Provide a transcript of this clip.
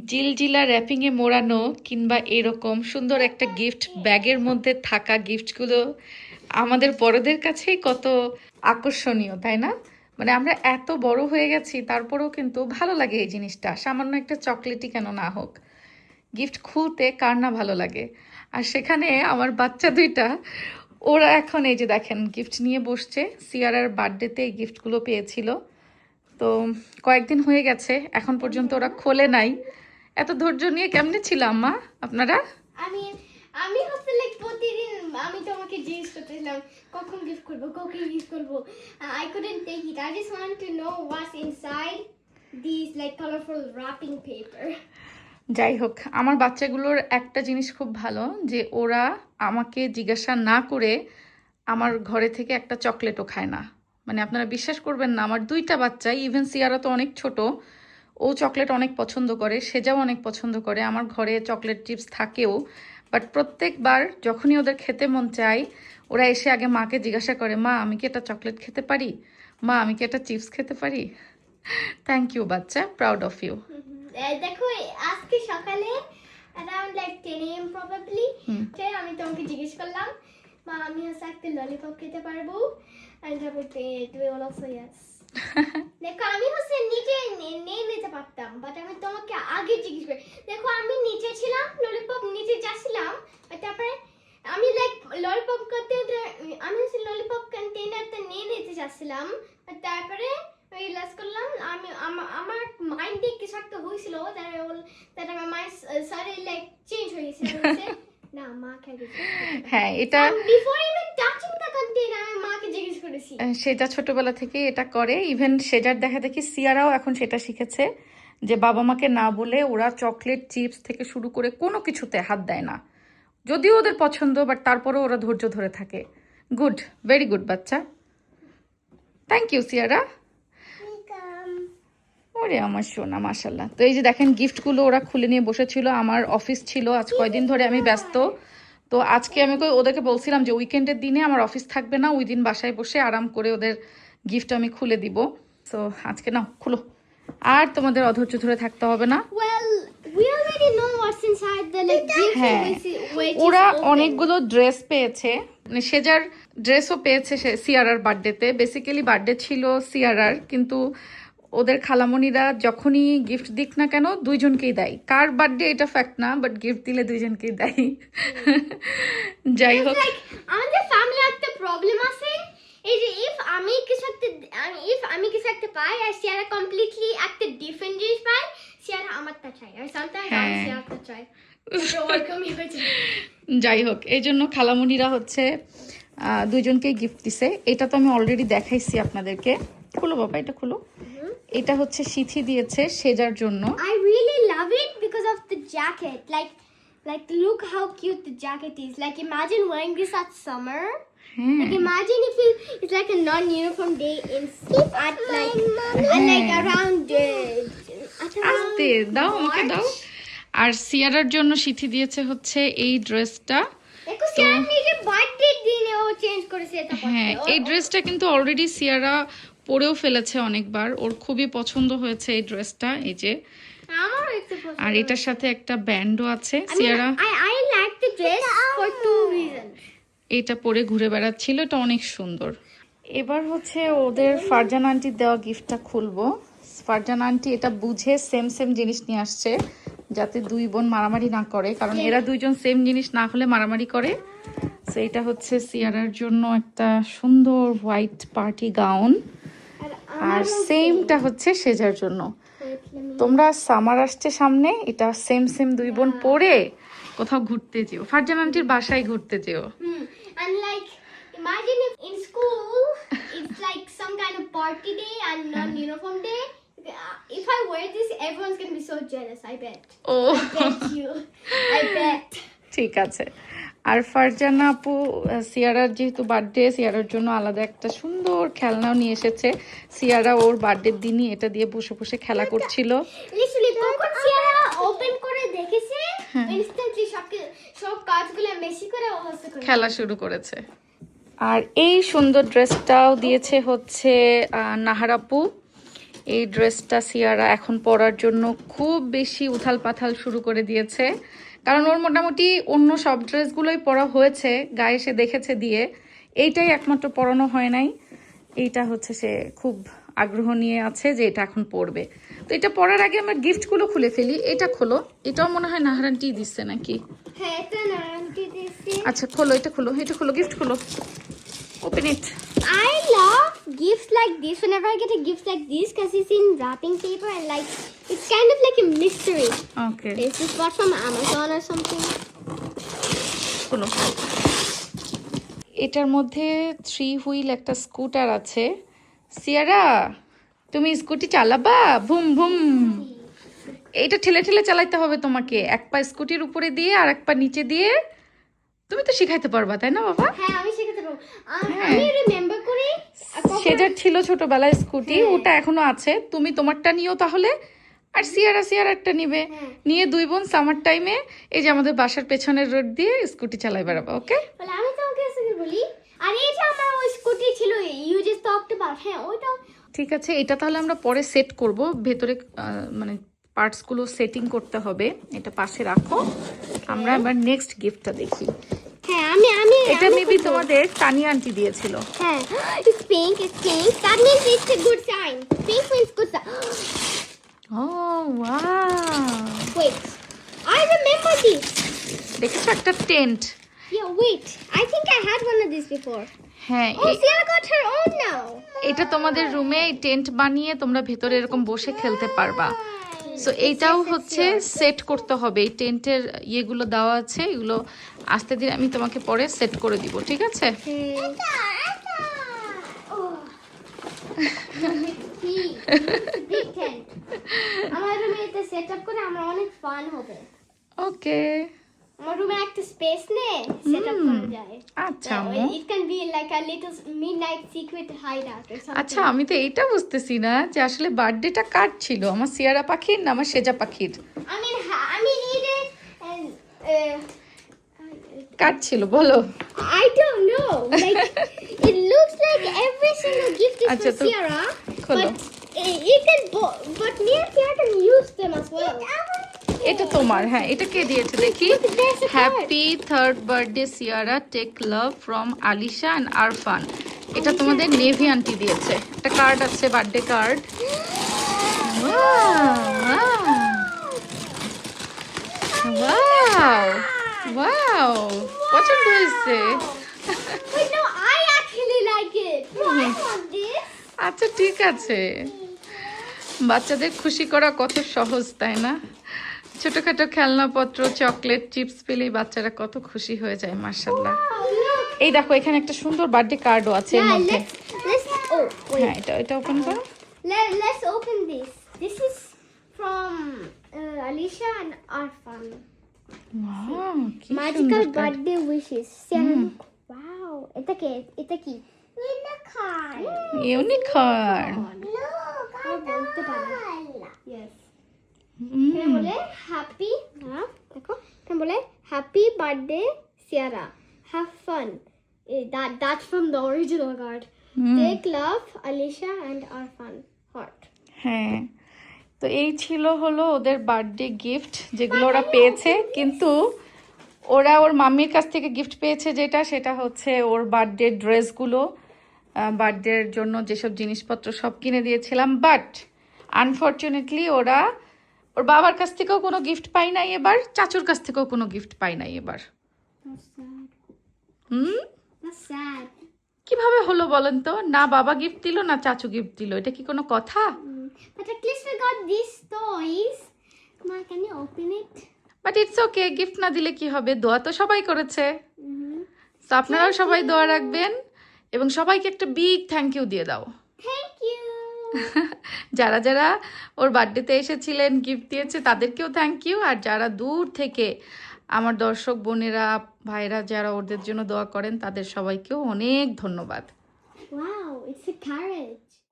জিলজিলা র্যাপিংয়ে মোড়ানো কিংবা এরকম সুন্দর একটা গিফট ব্যাগের মধ্যে থাকা গিফটগুলো আমাদের বড়দের কাছেই কত আকর্ষণীয়, তাই না? মানে আমরা এত বড় হয়ে গেছি, তারপরেও কিন্তু ভালো লাগে এই জিনিসটা। সামান্য একটা চকলেটই কেন না হোক, গিফট খুলতে কার না ভালো লাগে। আর সেখানে আমার বাচ্চা দুইটা, ওরা এখন এই যে দেখেন গিফট নিয়ে বসছে। সিয়ারার বার্থডেতে এই গিফটগুলো পেয়েছিল, তো কয়েকদিন হয়ে গেছে, এখন পর্যন্ত ওরা খোলে নাই। এত ধৈর্য নিয়ে কেমনে ছিল আম্মা আপনারা? আমি আমি হচ্ছে লাইক প্রতিদিন আমি তোমাকে জিজ্ঞেস করতেছিলাম কখন গিফট করব কখন গিফট করব। I couldn't take it. I just want to know what's inside these like colorful wrapping paper. যাই হোক, আমার বাচ্চাগুলোর একটা জিনিস খুব ভালো, যে ওরা আমাকে জিজ্ঞাসা না করে আমার ঘরে থেকে একটা চকলেটও খায় না। মানে আপনারা বিশ্বাস করবেন না, আমার দুইটা বাচ্চা, ইভেন সিয়ারা তো অনেক ছোট, ও চকলেট অনেক পছন্দ করে, সেজাও অনেক পছন্দ করে। আমার ঘরে চকলেট চিপস থাকেও, বাট প্রত্যেকবার যখনই ওদের খেতে মন চায়, ওরা এসে আগে মাকে জিজ্ঞাসা করে, মা আমি কি একটা চকলেট খেতে পারি, মা আমি কি একটা চিপস খেতে পারি। থ্যাংক ইউ বাচ্চা, প্রাউড অফ ইউ। দেখো আজকে সকালে around like 10 AM probably আমি তোমাকে জিজ্ঞেস করলাম মা আমি হচ্ছে একটা ললিপপ খেতে পারবো, and তুমি বলো yes. দেখো আমি হচ্ছে নিচে নিয়ে নিতে পারতাম, বাট আমি তোমাকে আগে জিজ্ঞেস করি। দেখো আমি নিচে ছিলাম, ললিপপ নিচে যাচ্ছিলাম, তারপরে আমি লাইক ললিপপ আমি হচ্ছে ললিপপ কন্টেনারটা নিয়ে নিতে যাচ্ছিলাম, তারপরে রিয়েলাইজ করলাম আমি আমার মাইন্ডে কিছু একটা হয়েছিল, that my mind suddenly like change হয়ে গেছে। না মা খাবে। হ্যাঁ, এটা before even touching the container আমি মাকে জিজ্ঞেস করেছি। সেটা ছোটবেলা থেকে এটা করে। ইভেন সেটার দেখা দেখি সিয়ারাও এখন সেটা শিখেছে, যে বাবা মাকে না বলে ওরা চকলেট চিপস থেকে শুরু করে কোনো কিছুতে হাত দেয় না, যদিও ওদের পছন্দ, বাট তারপরেও ওরা ধৈর্য ধরে থাকে। গুড, ভেরি গুড বাচ্চা, থ্যাংক ইউ সিয়ারা। ওরে আমার সোনা, মাশাল্লাহ। তো এই যে দেখেন গিফটগুলো ওরা খুলে নিয়ে বসেছিল। আমার অফিস ছিল, আজ কয়দিন ধরে আমি ব্যস্ত, তো আজকে আমি ওদেরকে বলছিলাম যে উইকেন্ডের দিনে আমার অফিস থাকবে না, ওই দিন বাসায় বসে আরাম করে ওদের গিফট আমি খুলে দিব। তো আজকে নাও খুলো, আর তোমাদের অধৈর্য ধরে থাকতে হবে না। Well, we already know what's inside the like gift. হ্যাঁ, which is ওরা open. অনেকগুলো ড্রেস পেয়েছে, মানে সেজার ড্রেসও পেয়েছে সিয়ারার বার্থডেতে। বেসিক্যালি বার্থডে ছিল সিয়ারার, কিন্তু ওদের খালামণিরা যখনই গিফট দিক না কেন দুইজনকেই দেয়। কার বার্থডে এটা ফ্যাক্ট না, বাট গিফট দিলে দুইজনকেই দেয়। যাই হোক, Like আমাদের ফ্যামিলি একটা প্রবলেম আছে, এই যে if আমি কিছু একটা পাই আর সিয়ারা কমপ্লিটলি একটা ডিফারেন্ট জিনিস পাই, সিয়ারা আমারটা চাই, আর সামটাইমস আমি সিয়ারাটা চাই। ওরকমই হয়েছে। যাই হোক, এই জন্য খালামণিরা হচ্ছে দুইজনকেই গিফট দিছে। এটা তো আমি অলরেডি দেখাইছি আপনাদেরকে। খুলো বাবা, এটা খুলো। এটা হচ্ছে সিথি দিয়েছে সেজার জন্য। I really love it because of the jacket. Like look how cute the jacket is. Like imagine wearing this at summer. Like imagine if it's like a non-uniform day in at like around আস্তে দাও, আমাকে দাও। আর সিয়ারার জন্য সিথি দিয়েছে হচ্ছে এই ড্রেসটা। দেখো সিয়ারা নিজের বার্থডে দিনে ও চেঞ্জ করেছে এটা। হ্যাঁ, এই ড্রেসটা কিন্তু অলরেডি সিয়ারা পরেও ফেলেছে অনেকবার, ওর খুবই পছন্দ হয়েছে এই ড্রেসটা। এই যে আমারও একটু পছন্দ। আর এটার সাথে একটা ব্যান্ডও আছে। সিয়ারা I like the dress for two reasons. এটা পরে ঘুরে বেড়াচ্ছিল, এটা অনেক সুন্দর। এবার হচ্ছে ওদের ফারজান আন্টির দেওয়া গিফটটা খুলবো। ফারজান আন্টি এটা বুঝে সেম জিনিস নিয়ে আসছে, যাতে দুই বোন মারামারি না করে, কারণ এরা দুইজন সেম জিনিস না হলে মারামারি করে। তো এটা হচ্ছে সিয়ারার জন্য একটা সুন্দর হোয়াইট পার্টি গাউন, আর সেমটা হচ্ছে সেজার জন্য। তোমরা সামার আসছে সামনে, এটা সেম দুই বোন পরে কোথাও ঘুরতে যেও, ফারজান আন্টির বাসায় ঘুরতে যেও। And like imagine if in school it's like some kind of party day and non-uniform day. If I wear this, everyone's gonna be so jealous. I bet. Oh. I bet you. I bet. ঠিক আছে। আর ফারজানা আপু সিয়ারার যেহেতু birthday, সিয়ারার জন্য আলাদা একটা সুন্দর খেলনাও নিয়ে এসেছে। সিয়ারা ওর বার্থডের দিনই এটা দিয়ে বসে বসে খেলা করছিল। লিটারালি যখন সিয়ারা ওপেন করে দেখেছে, ইনস্ট্যান্টলি সব কাজগুলো মেশি করে ও হচ্ছে খেলা শুরু করেছে। আর এই সুন্দর ড্রেসটাও দিয়েছে হচ্ছে নাহার আপু। এই ড্রেসটা সিয়ারা এখন পরার জন্য খুব বেশি উথাল পাথাল শুরু করে দিয়েছে, কারণ ওর মোটামুটি অন্য সব ড্রেসগুলোই পরা হয়েছে, গায়ে সে দেখেছে দিয়ে, এইটাই একমাত্র পরানো হয় নাই। এইটা হচ্ছে সে খুব আগ্রহ নিয়ে আছে যে এটা এখন পরবে। তো এটা পরার আগে আমরা গিফটগুলো খুলে ফেলি। এটা খোলো, এটাও মনে হয় নাহারান্টি দিচ্ছে নাকি? হ্যাঁ, এটা না আন্টি দিছি। আচ্ছা খোলো, এটা খোলো, এটা খোলো, গিফট খোলো, open it. I love gifts like this. Whenever I get a gift like this, because it's in wrapping paper and like it's kind of like a mystery. Okay, Is this bought from Amazon or something? খোলো। এটার মধ্যে 3 wheel একটা scooter আছে। সিয়ারা, তুমি scooty চালাবা? ভুম ভুম। এইটা ঠেলে ঠেলে চালাইতে হবে তোমাকে, এক পা স্কুটির উপরে দিয়ে আর এক পা নিচে দিয়ে। তুমি তো শিখাইতে পারবা তাই না বাবা? হ্যাঁ, আমি শিখাতে পারবো। হ্যাঁ। আমি রিমেম্বার করি সেটার ছিল ছোটবেলায় স্কুটি, হ্যাঁ। ওটা এখনো আছে। তুমি তোমারটা নিও তাহলে, আর সিয়ারারটা নিবে। হ্যাঁ। নিয়ে দুই বোন সামার টাইমে এই যে আমাদের বাসার পেছনের রোড দিয়ে স্কুটি চালাই বেড়াবো। ওকে, বলে আমি তোমাকে এসে বলি, আর এটা আমার ওই স্কুটি ছিল, ইউ জাস্ট টকড অ্যাবাউট। হ্যাঁ, ওইটা ঠিক আছে। এটা তাহলে আমরা পরে সেট করব, ভেতরে মানে পার্টসগুলো সেটিং করতে হবে। এটা পাশে রাখো, আমরা এবার নেক্সট গিফটটা দেখি। হ্যাঁ, আমি এটা মেবি তোমাদের তানিয়া আন্টি দিয়েছিল। হ্যাঁ, it's pink, it's pink. That means it's a good sign. Pink means good sign. ও wow, Wait, I remember this. দেখেছো একটা tent? Yeah, wait. I think I had one of these before. হ্যাঁ, Oh, Sierra got her own now. এটা তোমাদের রুমে tent বানিয়ে তোমরা ভেতরে এরকম বসে খেলতে পারবা। সো এইটাও হচ্ছে সেট করতে হবে। এই টেন্টের ইয়েগুলো দেওয়া আছে, এগুলো আস্তে ধীরে আমি তোমাকে পরে সেট করে দিব, ঠিক আছে? Big tent. আমার রুমে এটা সেট আপ করে আমরা অনেক ফান হবে। ওকে, আমার রুমে একটা স্পেস নে সেট আপ করা যায়। আচ্ছা আম্মু। It can be like a little midnight secret hideout or something. আচ্ছা, আমি তো এইটা বুঝতেছি না যে আসলে বার্থডেটা কার ছিল, আমার সিয়ারা পাখির না আমার সেজা পাখির? I mean, it and কার ছিল বলো? I don't know. Like, it looks like every single gift is আচ্ছা, for তো Sierra, খোলো। but it can, but me and Sierra can use them as well. এটা তোমার? হ্যাঁ, এটা কে দিয়েছে দেখি? There's a card. Happy 3rd birthday Sierra, take love from Alisha and Arfan. এটা তোমাদের নেভি আন্টি দিয়েছে। একটা কার্ড আছে, বার্থডে কার্ড। ওয়াও ওয়াও, পছন্দ হয়েছে। Wait, no, I actually like it. No, I want this. আচ্ছা ঠিক আছে, বাচ্চাদের খুশি করা কত সহজ তাই না? ছোটখাটো খেলনাপত্র, চকলেট, চিপস পেলেই বাচ্চারা কত খুশি হয়ে যায়, মাশাআল্লাহ। Oh, look. এই দেখো, এখানে একটা সুন্দর বার্থডে কার্ডও আছে এর Yeah, মধ্যে। oh, wait. হ্যাঁ, এটা ওপেন করো। Let's open this. This is from Alicia and Arfan. Wow, কি Magical সুন্দর card. birthday wishes. Sarah, look. Wow. It's a key. Unicorn. Unicorn. Look, yes. Can I happy? Can I happy birthday, Sierra. Have fun. That's from the original card. Take love, Alicia and Arfan. Heart. হ্যাঁ, তো এই ছিল হলো ওদের birthday gift যেগুলো ওরা পেয়েছে। কিন্তু ওরা ওর মাম্মির কাছ থেকে গিফট পেয়েছে যেটা, সেটা হচ্ছে ওর বার্থডে ড্রেসগুলো। বার্থডের জন্য যেসব জিনিসপত্র সব কিনে দিয়েছিলাম, বাট আনফর্চুনেটলি ওরা ওর বাবার কাছ থেকেও কোনো গিফট পাই নাই এবার, চাচুর কাছ থেকেও কোনো গিফট পাই নাই এবার। That's sad. Hmm, That's sad. কিভাবে হলো বলেন তো? না বাবা গিফট দিল না চাচু গিফট দিল, এটা কি কোনো কথা? But at least we got these toys. Come on, can you open it? But it's okay, gift না দিলে কি হবে, দোয়া তো সবাই করেছে। তো আপনারাও সবাই দোয়া রাখবেন এবং সবাইকে একটা বিগ থ্যাংক ইউ দিয়ে দাও। Thank you. যারা যারা ওর বার্থডেতে এসেছিলেন, গিফট দিয়েছে, তাদেরকেও থ্যাংক ইউ। আর যারা দূর থেকে আমার দর্শক বোনেরা, ভাইরা যারা ওদের জন্য দোয়া করেন, তাদের সবাইকেও অনেক ধন্যবাদ। Wow, it's a carrot.